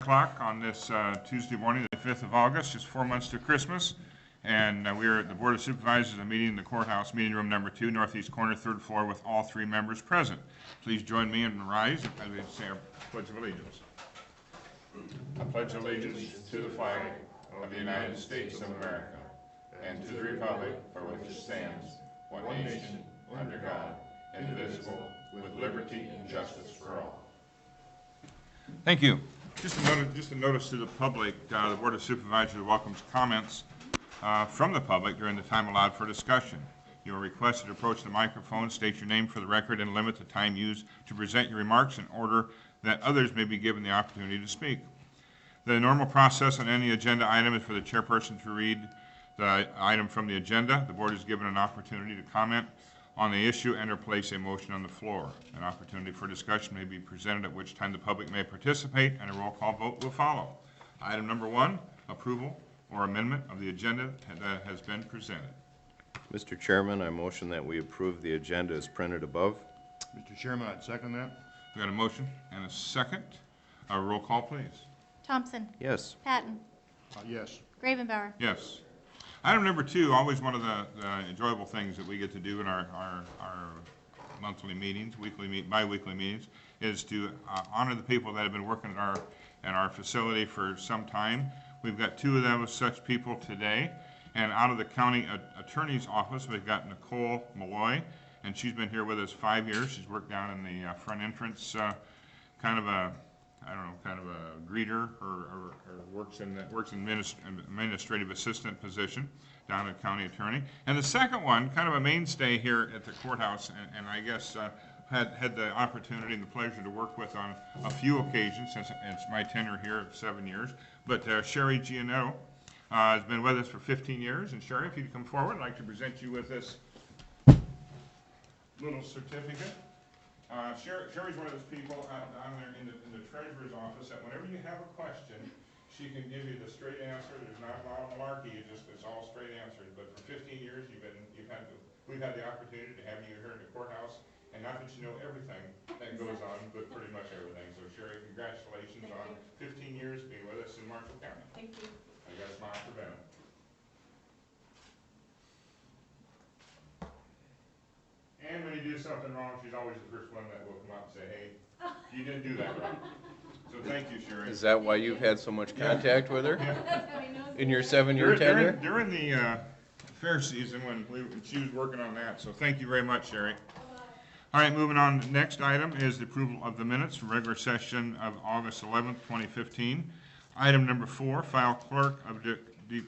o'clock on this Tuesday morning, the 5th of August, just 4 months to Christmas. And we are at the Board of Supervisors, a meeting in the courthouse, meeting room number 2, northeast corner, 3rd floor, with all 3 members present. Please join me and rise as we say our Pledge of Allegiance. I pledge allegiance to the flag of the United States of America and to the republic for which it stands, one nation, under God, indivisible, with liberty and justice for all. Thank you. Just a notice to the public, the Board of Supervisors welcomes comments from the public during the time allowed for discussion. You are requested to approach the microphone, state your name for the record, and limit the time used to present your remarks in order that others may be given the opportunity to speak. The normal process on any agenda item is for the chairperson to read the item from the agenda. The board is given an opportunity to comment on the issue and or place a motion on the floor. An opportunity for discussion may be presented, at which time the public may participate, and a roll call vote will follow. Item number 1, approval or amendment of the agenda that has been presented. Mr. Chairman, I motion that we approve the agenda as printed above. Mr. Chairman, I'd second that. We got a motion and a second. A roll call, please. Thompson. Yes. Patton. Yes. Gravenbauer. Yes. Item number 2, always one of the enjoyable things that we get to do in our monthly meetings, bi-weekly meetings, is to honor the people that have been working at our facility for some time. We've got 2 of them, such people today, and out of the county attorney's office, we've got Nicole Malloy, and she's been here with us 5 years. She's worked down in the front entrance, kind of a greeter, or works in administrative assistant position down at county attorney. And the second one, kind of a mainstay here at the courthouse, and I guess had the opportunity and the pleasure to work with on a few occasions since it's my tenure here of 7 years. But Sherry Gianetto has been with us for 15 years. And Sherry, if you'd come forward, I'd like to present you with this little certificate. Sherry's one of those people down there in the treasurer's office that whenever you have a question, she can give you the straight answer. There's not a lot of malarkey. It's all straight answers. But for 15 years, we've had the opportunity to have you here in the courthouse, and not that you know everything that goes on, but pretty much everything. So Sherry, congratulations on 15 years being with us in Marshall County. Thank you. I got a smile for Ben. And when you do something wrong, she's always the first one that will come up and say, hey, you didn't do that right. So thank you, Sherry. Is that why you've had so much contact with her Yeah. in your 7-year tenure? During the fair season when she was working on that. So thank you very much, Sherry. All right, moving on. The next item is the approval of the minutes from regular session of August 11th, 2015. Item number 4, file clerk of the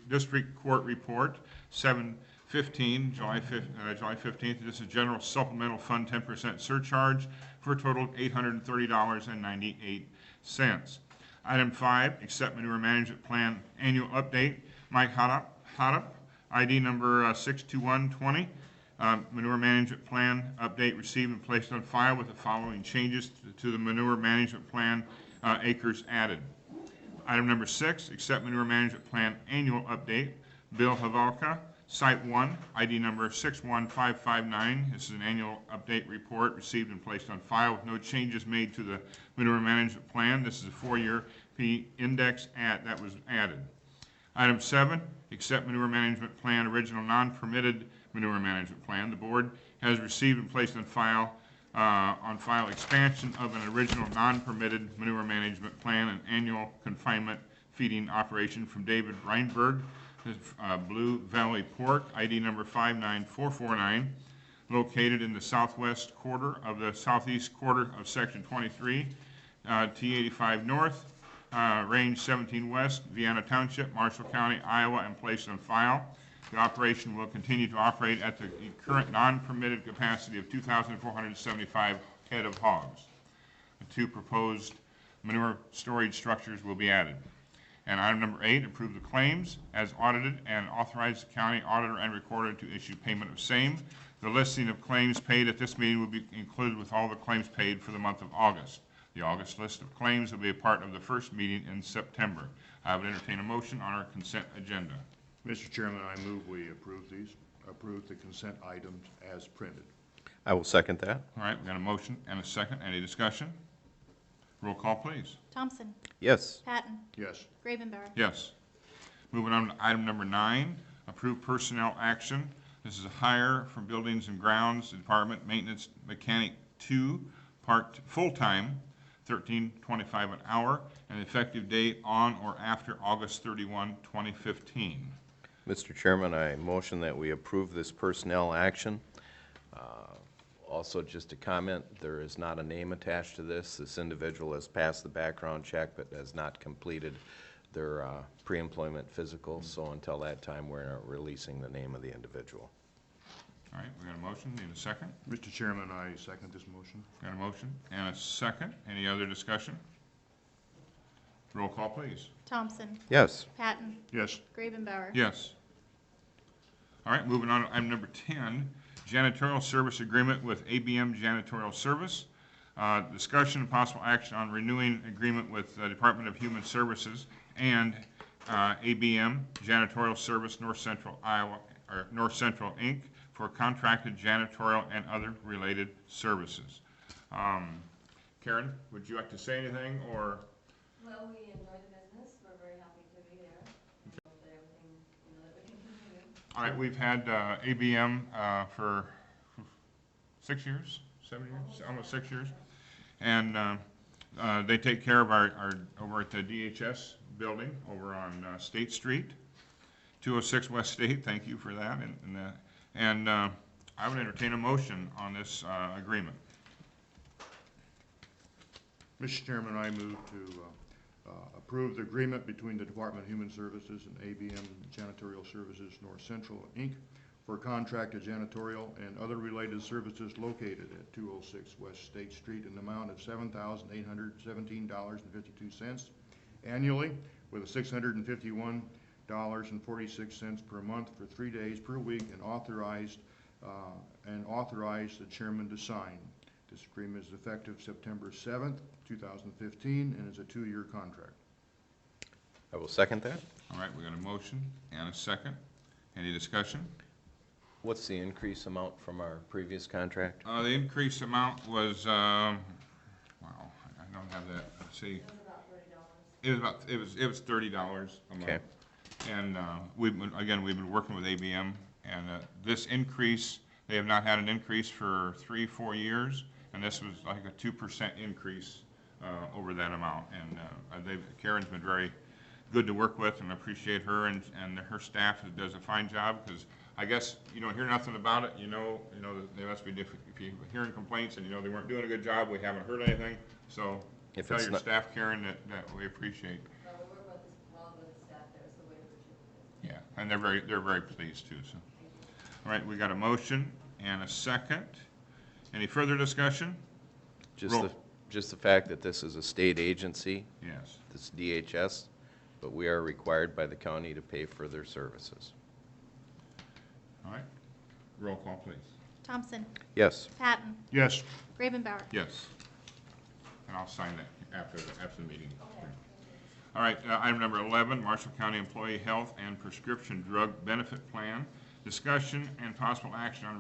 district court report, 7/15, July 15th. This is general supplemental fund 10% surcharge for a total of $830.98. Item 5, accept manure management plan annual update. Mike Hodup, ID number 62120. Manure management plan update received and placed on file with the following changes to the manure management plan acres added. Item number 6, accept manure management plan annual update. Bill Havalka, Site 1, ID number 61559. This is an annual update report received and placed on file with no changes made to the manure management plan. This is a 4-year P index that was added. Item 7, accept manure management plan original non-permitted manure management plan. The board has received and placed on file expansion of an original non-permitted manure management plan and annual confinement feeding operation from David Reinberg, Blue Valley Pork, ID number 59449, located in the southwest quarter of the southeast quarter of section 23, T85 North, range 17 West, Vienna Township, Marshall County, Iowa, and placed on file. The operation will continue to operate at the current non-permitted capacity of 2,475 head of hogs. The 2 proposed manure storage structures will be added. And item number 8, approve the claims as audited and authorize the county auditor and recorder to issue payment of same. The listing of claims paid at this meeting will be included with all the claims paid for the month of August. The August list of claims will be a part of the first meeting in September. I would entertain a motion on our consent agenda. Mr. Chairman, I move we approve the consent items as printed. I will second that. All right, we got a motion and a second. Any discussion? Roll call, please. Thompson. Yes. Patton. Yes. Gravenbauer. Yes. Moving on to item number 9, approve personnel action. This is a hire from Buildings and Grounds Department Maintenance Mechanic 2, part full-time, $13.25 an hour, and effective date on or after August 31, 2015. Mr. Chairman, I motion that we approve this personnel action. Also, just a comment, there is not a name attached to this. This individual has passed the background check but has not completed their pre-employment physical, so until that time, we're not releasing the name of the individual. All right, we got a motion, need a second? Mr. Chairman, I second this motion. Got a motion and a second. Any other discussion? Roll call, please. Thompson. Yes. Patton. Yes. Gravenbauer. Yes. All right, moving on to item number 10, janitorial service agreement with ABM Janitorial Service. Discussion and possible action on renewing agreement with the Department of Human Services and ABM Janitorial Service North Central Iowa, or North Central Inc. for contracted janitorial and other related services. Karen, would you like to say anything, or? Well, we enjoy the business. We're very happy to be there. Hope that everything, that we can continue. All right, we've had ABM for 6 years, 7 years, almost 6 years. And they take care of our over at the DHS building over on State Street, 206 West State. Thank you for that. And I would entertain a motion on this agreement. Mr. Chairman, I move to approve the agreement between the Department of Human Services and ABM Janitorial Services North Central, Inc. for contracted janitorial and other related services located at 206 West State Street in the amount of $7,817.52 annually, with a $651.46 per month for 3 days per week, and authorize the chairman to sign. This agreement is effective September 7th, 2015, and is a 2-year contract. I will second that. All right, we got a motion and a second. Any discussion? What's the increase amount from our previous contract? The increased amount was, wow, I don't have that. Let's see. It was $30 a month. Okay. And we've been working with ABM, and this increase, they have not had an increase for 3-4 years, and this was like a 2% increase over that amount. And Karen's been very good to work with, and I appreciate her and her staff who does a fine job, because I guess you don't hear nothing about it. They must be different. If you're hearing complaints and they weren't doing a good job, we haven't heard anything. So If tell it's your not- staff, Karen, that we appreciate. Well, we work well with the staff there, so we appreciate it. Yeah, and they're very pleased too. So, all right, we got a motion and a second. Any further discussion? Roll. Just the fact that this is a state agency, Yes. this DHS, but we are required by the county to pay for their services. All right. Roll call, please. Thompson. Yes. Patton. Yes. Gravenbauer. Yes. And I'll sign that after the meeting. All right, item number 11, Marshall County Employee Health and Prescription Drug Benefit Plan. Discussion and possible action on a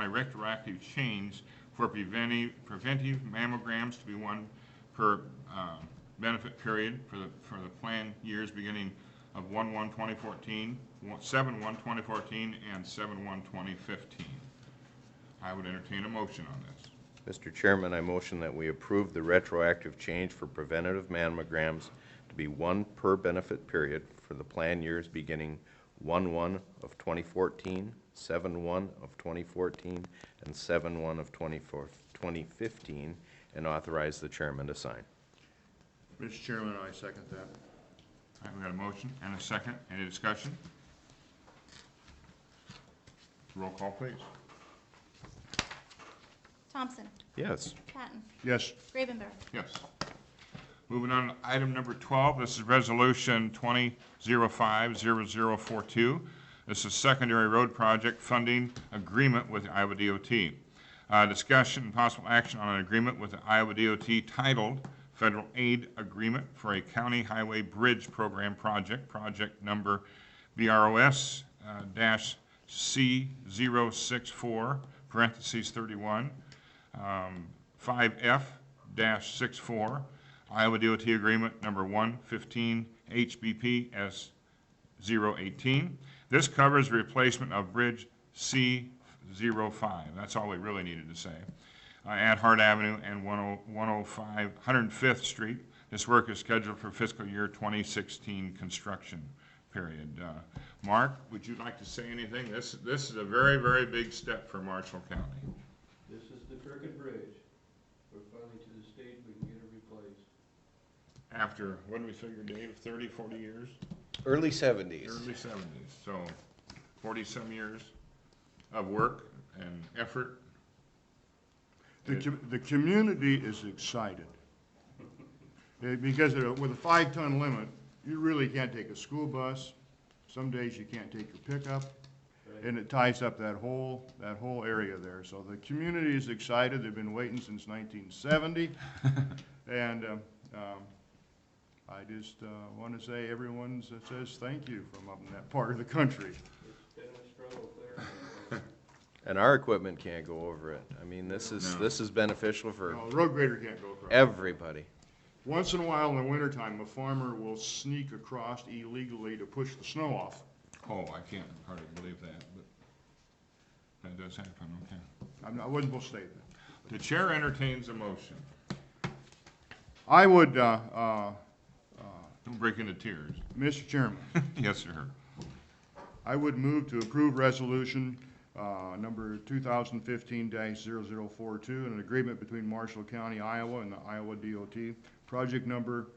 retroactive change for preventive mammograms to be one per benefit period for the plan years beginning of 1/1/2014, 7/1/2014, and 7/1/2015. I would entertain a motion on this. Mr. Chairman, I motion that we approve the retroactive change for preventative mammograms to be one per benefit period for the plan years beginning 1/1 of 2014, 7/1 of 2014, and 7/1 of 2015, and authorize the chairman to sign. Mr. Chairman, I second that. All right, we got a motion and a second. Any discussion? Roll call, please. Thompson. Yes. Patton. Yes. Gravenbauer. Yes. Moving on to item number 12, this is Resolution 2005-0042. This is Secondary Road Project Funding Agreement with the Iowa DOT. Discussion and possible action on an agreement with the Iowa DOT titled Federal Aid Agreement for a County Highway Bridge Program Project, project number BROS-C064, parentheses 31, 5F 2015-64, Iowa DOT Agreement Number 115 HBP S018. This covers replacement of Bridge C05. That's all we really needed to say. At Hart Avenue and 105 Street. This work is scheduled for fiscal year 2016 construction period. Mark, would you like to say anything? This is a very, very big step for Marshall County. This is the Crooked Bridge. We're finally to the stage we can get it replaced. After, what do we figure, Dave, 30, 40 years? Early 70s. Early 70s, so 40-some years of work and effort. The community is excited. Because with a 5-ton limit, you really can't take a school bus. Some days you can't take your pickup. And it ties up that whole area there. So the community is excited. They've been waiting since 1970. And I just want to say everyone says thank you from up in that part of the country. It's been a struggle clear. And our equipment can't go over it. I mean, this is beneficial for No, the road grader can't go across. everybody. Once in a while in the wintertime, a farmer will sneak across illegally to push the snow off. Oh, I can't hardly believe that, but that does happen, okay. I wasn't supposed to say that. The chair entertains a motion. I would, Don't break into tears. Mr. Chairman, Yes, sir. I would move to approve resolution number 2015-0042, an agreement between Marshall County, Iowa and the Iowa DOT, project number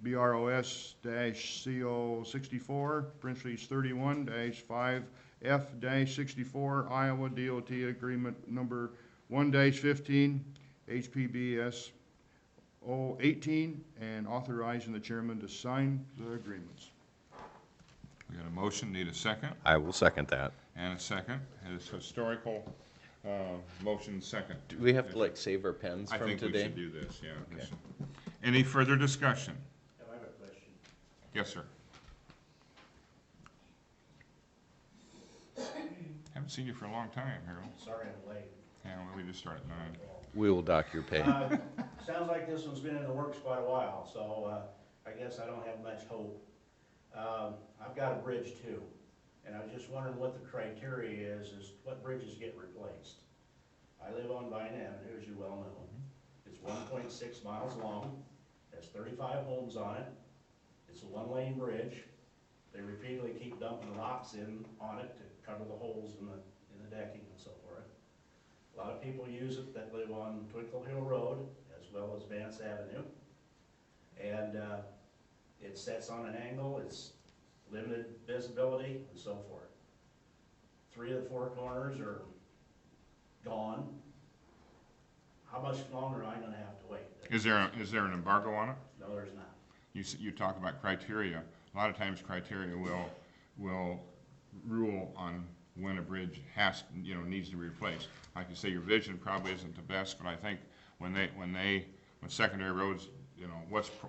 BROS-CO64, parentheses 31-5F-64, Iowa DOT agreement number 1-15, HPBS 018, and authorizing the chairman to sign the agreements. We got a motion, need a second, I will second that. and a second. It's historical, motion second. Do we have to like save our pens I from think we today? should do this, yeah. Okay. Any further discussion? I have a question. Yes, sir. Haven't seen you for a long time, Harold. Sorry I'm late. Yeah, well, we just started at 9. We will dock your pay. Sounds like this one's been in the works quite a while, so I guess I don't have much hope. I've got a bridge too, and I was just wondering what the criteria is what bridges get replaced. I live on Vine Avenue, as you well know. It's 1.6 miles long, has 35 homes on it. It's a one-lane bridge. They repeatedly keep dumping rocks on it to cover the holes in the decking and so forth. A lot of people use it that live on Twinkle Hill Road as well as Vance Avenue. And it sets on an angle, it's limited visibility and so forth. 3 of the 4 corners are gone. How much longer am I gonna have to wait? Is there an embargo on it? No, there's not. You talk about criteria. A lot of times criteria will rule on when a bridge needs to be replaced. Like you say, your vision probably isn't the best, but I think when secondary roads,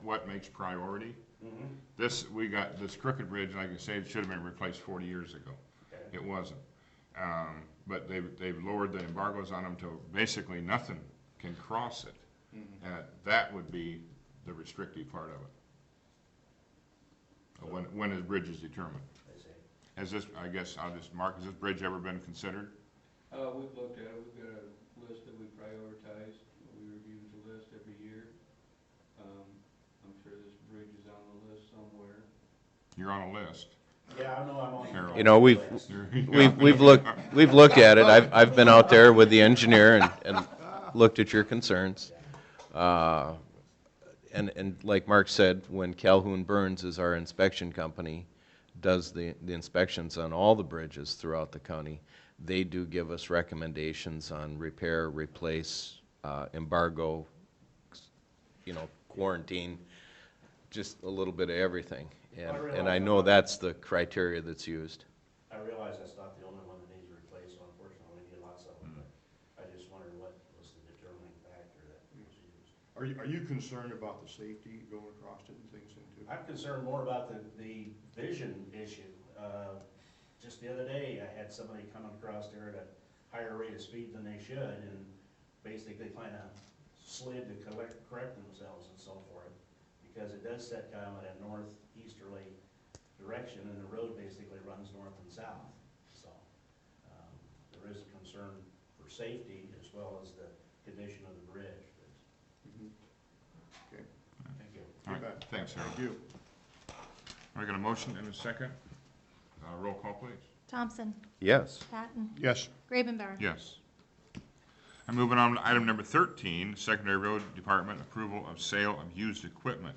what makes priority? Mm-hmm. We got this Crooked Bridge, like I say, it should have been replaced 40 years ago. Okay. It wasn't. But they've lowered the embargoes on them to basically nothing can cross it. Mm-hmm. That would be the restrictive part of it. When a bridge is determined. I see. Has this, I guess I'll just mark, has this bridge ever been considered? We've looked at it, we've got a list that we prioritize, we review the list every year. I'm sure this bridge is on the list somewhere. You're on a list. Yeah, I know I'm on. Harold. You know, we've looked at it. I've been out there with the engineer and looked at your concerns. And like Mark said, when Calhoun Burns is our inspection company, does the inspections on all the bridges throughout the county, they do give us recommendations on repair, replace, embargo, quarantine, just a little bit of everything. And I know that's the criteria that's used. I realize that's not the only one that needs replaced, so unfortunately we need lots of them, but I just wondered what was the determining factor that was used. Are you concerned about the safety going across it and things into? I'm concerned more about the vision issue. Just the other day, I had somebody coming across there at a higher rate of speed than they should, and basically kind of slid to correct themselves and so forth, because it does set kind of at a northeasterly direction, and the road basically runs north and south. So there is a concern for safety as well as the condition of the bridge. Okay. Thank you. All right, You bet. thanks, Harold. Thank you. I got a motion and a second. Roll call, please. Thompson, Yes. Patton, Yes. Gravenbauer. Yes. I'm moving on to item number 13, Secondary Road Department approval of sale of used equipment.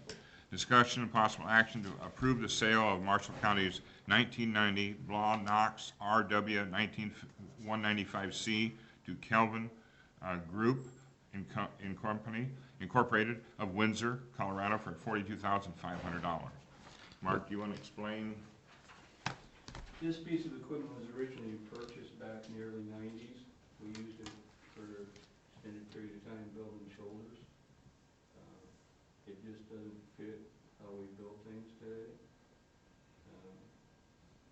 Discussion and possible action to approve the sale of Marshall County's 1990 Blah Knox RW 195C to Kelvin Group Incorporated of Windsor, Colorado for $42,500. Mark, do you want to explain? This piece of equipment was originally purchased back in the early nineties. We used it for an extended period of time building shoulders. It just doesn't fit how we build things today.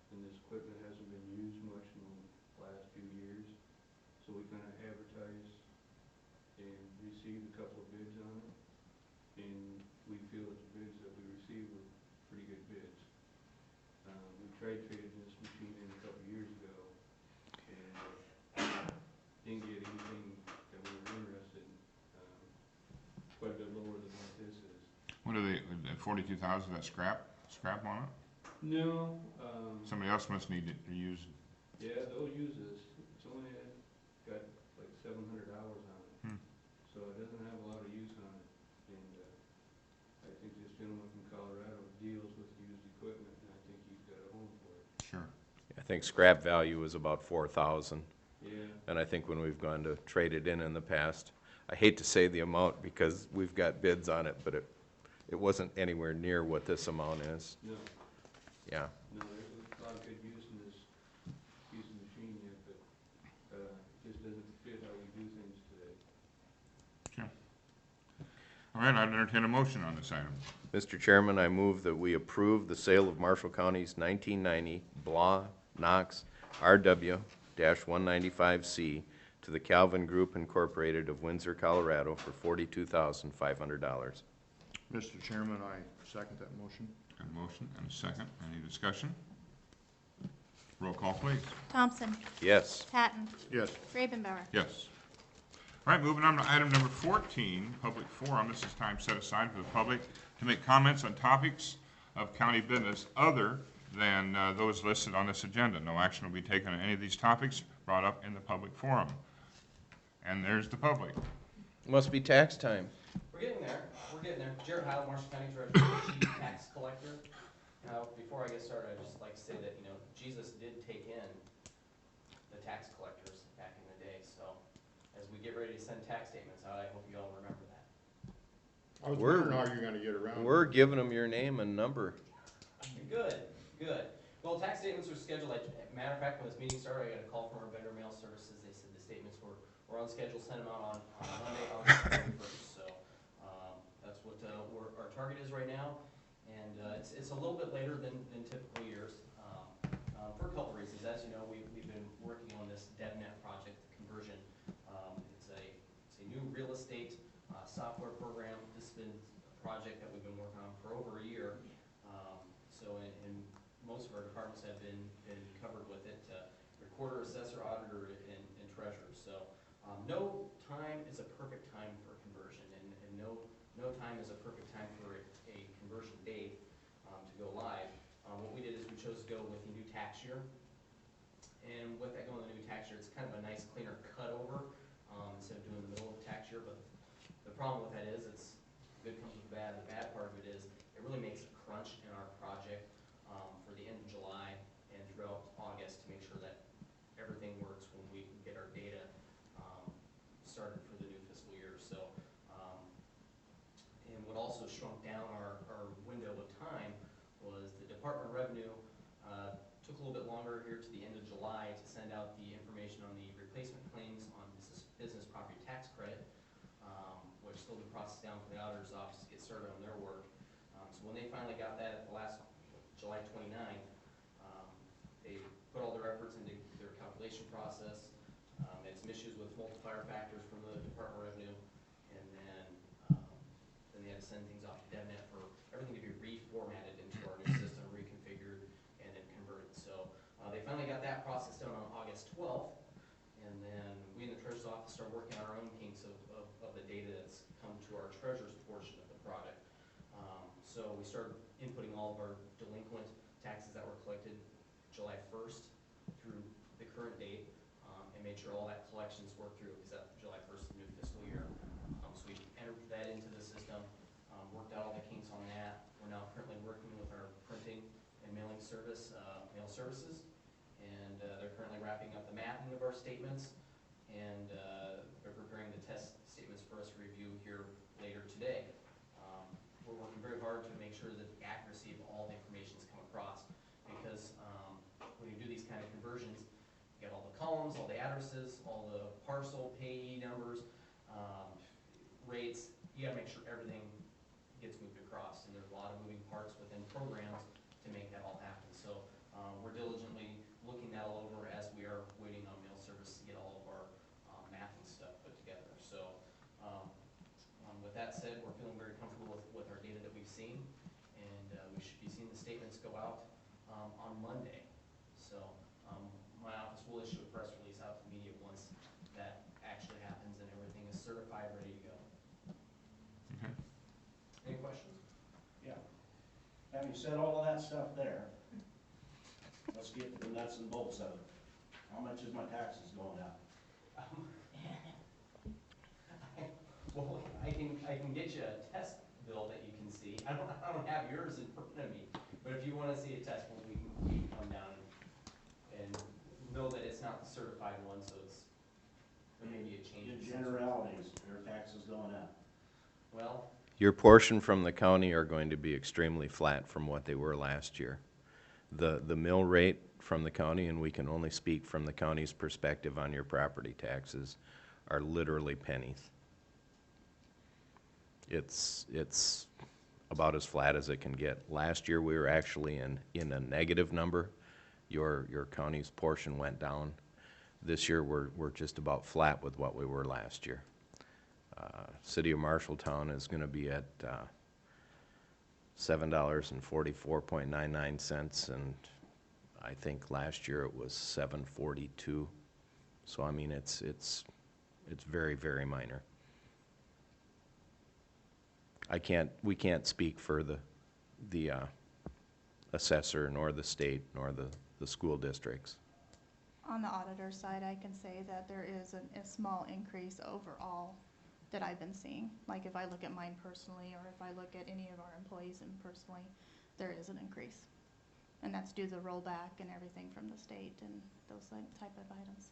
And this equipment hasn't been used much in the last few years. So we kind of advertised and received a couple of bids on it. And we feel that the bids that we received were pretty good bids. We tried trading this machine in a couple of years ago and didn't get anything that we were interested in. Quite a bit lower than what this is. What are they, 42,000, that scrap on it? No, Somebody else must need it to use. yeah, they'll use this. It's only got like 700 hours on it. Hmm. So it doesn't have a lot of use on it. And I think this gentleman from Colorado deals with used equipment, and I think he's got a home for it. Sure. I think scrap value is about 4,000, Yeah, and I think when we've gone to trade it in the past, I hate to say the amount because we've got bids on it, but it wasn't anywhere near what this amount is. no, Yeah. no, there's a lot of good use in this piece of machine yet, but it just doesn't fit how we do things today. All right, I'd entertain a motion on this item. Mr. Chairman, I move that we approve the sale of Marshall County's 1990 Blah Knox RW-195C to the Calvin Group Incorporated of Windsor, Colorado for $42,500. Mr. Chairman, I second that motion. Got a motion and a second. Any discussion? Roll call, please. Thompson, Yes. Patton, Yes. Gravenbauer. Yes. All right, moving on to item number 14, public forum. This is time set aside for the public to make comments on topics of county business other than those listed on this agenda. No action will be taken on any of these topics brought up in the public forum. And there's the public. Must be tax time. We're getting there. We're getting there. Jared Heil, Marshall County Treasurer, Chief Tax Collector. Now, before I get started, I'd just like to say that, Jesus did take in the tax collectors back in the day. So as we get ready to send tax statements out, I hope you all remember that. I was We're- wondering how you're gonna get around. We're giving them your name and number. Good, good. Well, tax statements are scheduled, matter of fact, when this meeting started, I got a call from our vendor mail services. They said the statements were on schedule, send them out on Monday, August 31st. So that's what our target is right now. And it's a little bit later than typical years for a couple reasons. As you know, we've been working on this DevNet project, the conversion. It's a new real estate software program. This has been a project that we've been working on for over a year. And most of our departments have been covered with it, recorder, assessor, auditor, and treasurer. So no time is a perfect time for conversion, and no time is a perfect time for a conversion date to go live. What we did is we chose to go with the new tax year. And with that going to the new tax year, it's kind of a nice cleaner cutover instead of doing the middle of the tax year. But the problem with that is it's good comes with bad. The bad part of it is it really makes a crunch in our project for the end of July and throughout August to make sure that everything works when we get our data started for the new fiscal year. So, and what also shrunk down our window of time was the Department of Revenue took a little bit longer here to the end of July to send out the information on the replacement claims on business property tax credit, which still been processed down for the auditor's office to get started on their work. So when they finally got that at the last July 29th, they put all their efforts into their calculation process. Had some issues with multiplier factors from the Department of Revenue, and then finally got that process done on August 12th, and then we in the treasurer's office started working on our own kinks of the data that's come to our treasurer's portion of the product. So we started inputting all of our delinquent taxes that were collected July 1st through the current date, and made sure all that collections worked through, because that July 1st is the new fiscal year. So we entered that into the system, worked out all the kinks on that. We're now currently working with our printing and mailing service, mail services, and they're currently wrapping up the mapping of our statements, and they're preparing the test statements for us to review here later today. We're working very hard to make sure that the accuracy of all the information has come across, because when you do these kind of conversions, you got all the columns, all the addresses, all the parcel, payee numbers, rates. You gotta make sure everything gets moved across, and there's a lot of moving parts within programs to make that all happen. So we're diligently looking that all over as we are waiting on mail service to get all of our mapping stuff put together. So with that said, we're feeling very comfortable with our data that we've seen, and we should be seeing the statements go out on Monday. So my office will issue a press release out to the media once that actually happens and everything is certified, ready to go. Okay. Any questions? Yeah. Having said all of that stuff there, let's get to the nuts and bolts of it. How much is my taxes going up? Well, I can get you a test bill that you can see. I don't have yours in front of me, but if you want to see a test bill, we can come down and know that it's not the certified one, so there may be a change. In generalities, are taxes going up? Well, Your portion from the county are going to be extremely flat from what they were last year. The mill rate from the county, and we can only speak from the county's perspective on your property taxes, are literally pennies. It's about as flat as it can get. Last year, we were actually in a negative number. Your county's portion went down. This year, we're just about flat with what we were last year. City of Marshalltown is gonna be at $7.44.99, and I think last year it was $7.42. So I mean, it's very, very minor. We can't speak for the assessor, nor the state, nor the school districts. On the auditor side, I can say that there is a small increase overall that I've been seeing. Like if I look at mine personally, or if I look at any of our employees and personally, there is an increase. And that's due to the rollback and everything from the state and those type of items.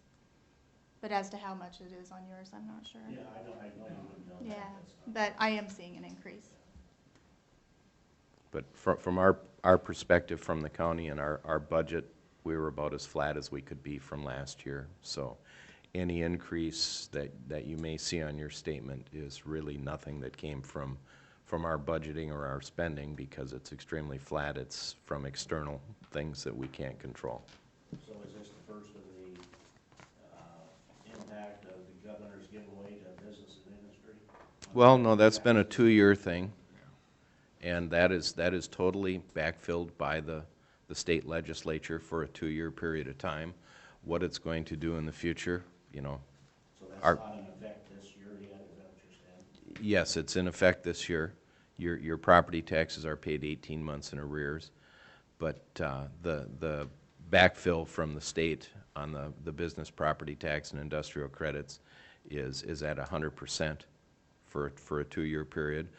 But as to how much it is on yours, I'm not sure. Yeah, I know you wouldn't know that. Yeah, That's not- but I am seeing an increase. But from our perspective from the county and our budget, we were about as flat as we could be from last year. So any increase that you may see on your statement is really nothing that came from our budgeting or our spending, because it's extremely flat. It's from external things that we can't control. So is this the first of the impact of the governor's giveaway to business and industry? Well, no, that's been a 2-year thing, and that is totally backfilled by the state legislature for a 2-year period of time. What it's going to do in the future, you know. So that's Our- not in effect this year yet, is that what you're saying? Yes, it's in effect this year. Your property taxes are paid 18 months in arrears, but the backfill from the state on the business property tax and industrial credits is at 100% for a 2-year period.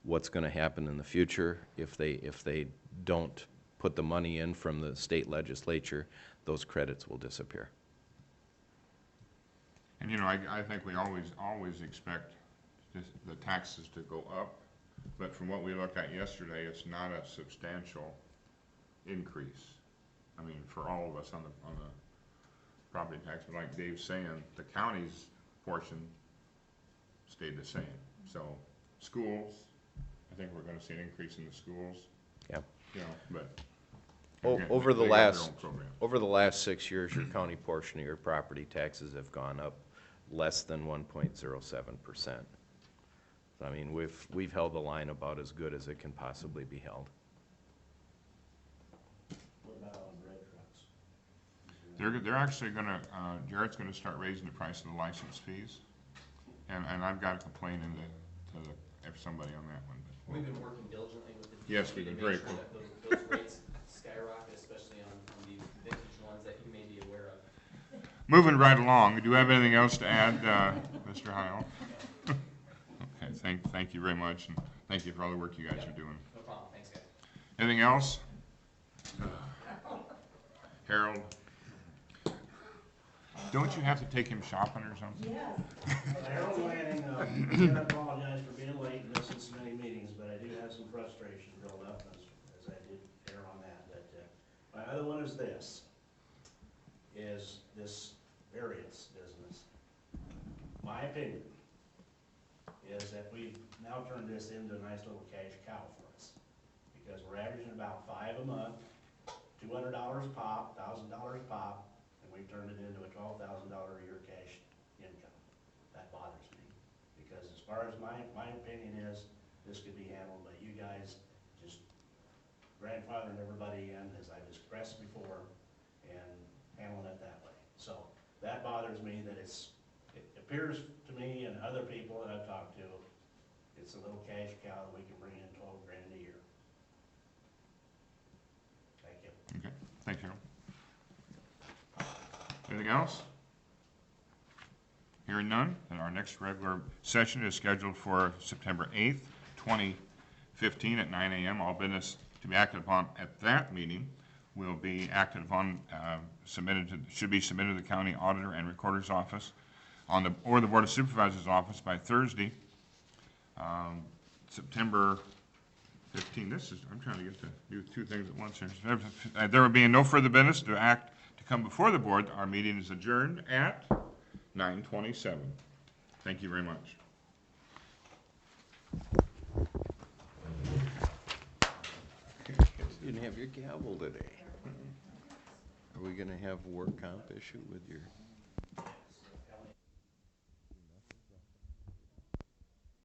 What's going to happen in the future if they don't put the money in from the state legislature, those credits will disappear. And you know, I think we always expect the taxes to go up, but from what we looked at yesterday, it's not a substantial increase. I mean, for all of us on the property tax, but like Dave's saying, the county's portion stayed the same. So schools, I think we're gonna see an increase in the schools. Yeah. You know, but. again, Over they got their own program. Over the last 6 years, your county portion of your property taxes have gone up less than 1.07%. I mean, we've held the line about as good as it can possibly be held. What about on bread trucks? They're actually gonna, Jarrett's gonna start raising the price of the license fees. And I've got to complain if somebody on that one. but- We've been working diligently with the Yes, DOT we've been to very make sure cool. that those rates skyrocket, especially on the vintage ones that you may be aware of. Moving right along, do you have anything else to add, Mr. Heil? Okay, thank you very much, and thank you for all the work you guys are doing. No problem, thanks guys. Anything else? Harold? Don't you have to take him shopping or something? Harold Lanning, again, I apologize for being late and missing so many meetings, but I do have some frustration built up as I did err on that. But my other one is this variance business. My opinion is that we've now turned this into a nice little cash cow for us, because we're averaging about 5 a month, $200 a pop, $1,000 a pop, and we've turned it into a $12,000 a year cash income. That bothers me, because as far as my opinion is, this could be handled by you guys just grandfathering everybody in, as I've expressed before, and handling it that way. So that bothers me, that it appears to me and other people that I've talked to, it's a little cash cow that we can bring in 12 grand a year. Thank you. Okay, thank you. Anything else? Hearing none, then our next regular session is scheduled for September 8th, 2015 at 9 a.m. All business to be acted upon at that meeting will be acted upon, should be submitted to the county auditor and recorder's office or the Board of Supervisors office by Thursday, September 15. I'm trying to get to do two things at once here. There will be no further business to come before the board. Our meeting is adjourned at 9:27. Thank you very much. You didn't have your gavel today. Are we gonna have a work comp issue with your